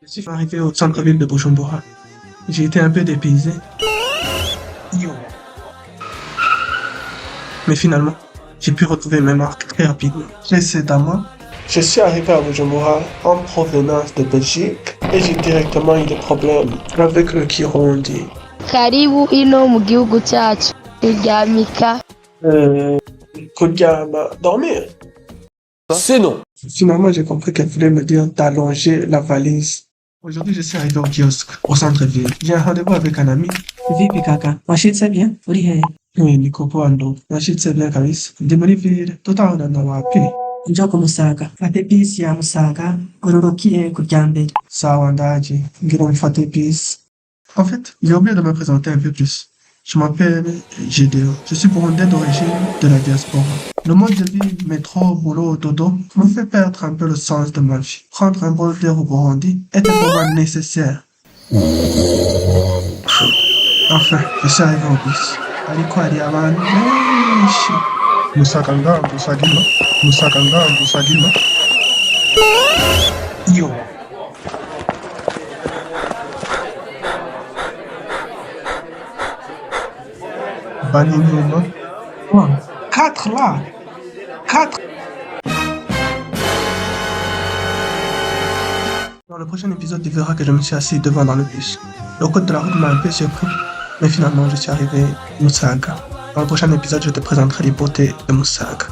Je suis arrivé au centre-ville de Bujumbura. J'ai été un peu dépaysé. Yo. Mais finalement, j'ai pu retrouver mes marques très rapidement. Précédemment, je suis arrivé à Bujumbura en provenance de Belgique et j'ai directement eu des problèmes avec le Kirundi. Karibu ino mu gihugu cyacu Ryamika. Kuryama, dormir. C'est non. Finalement, j'ai compris qu'elle voulait me dire d'allonger la valise. Aujourd'hui, je suis arrivé au kiosque, au centre-ville. J'ai un rendez-vous avec un ami. Vipi kaka, washitse bien? Uri hehe? Niko Pwando. Nashitse bien kabisa. Ndi muri ville. Tutaonana wapi? Njoo ku Musaga. Fate bisi ya Musaga, urorokie ku Ryambere. Sawa ndaje. Ngira mfate peace. En fait, j'ai oublié de me présenter un peu plus. Je m'appelle Gédéon. Je suis burundais d'origine de la diaspora. Le mode de vie métro, boulot, dodo me fait perdre un peu le sens de ma vie. Prendre un bol d'air au Burundi est un moment nécessaire. Enfin, je suis arrivé au bus. Ariko hari abantu benshi. Musakanga, Musagima. Yo. Banimuma. 4 là. 4. Dans le prochain épisode, tu verras que je me suis assis devant dans le bus. Le code de la route m'a un peu surpris, mais finalement je suis arrivé à Musaga. Dans le prochain épisode, je te présenterai les beautés de Musaga.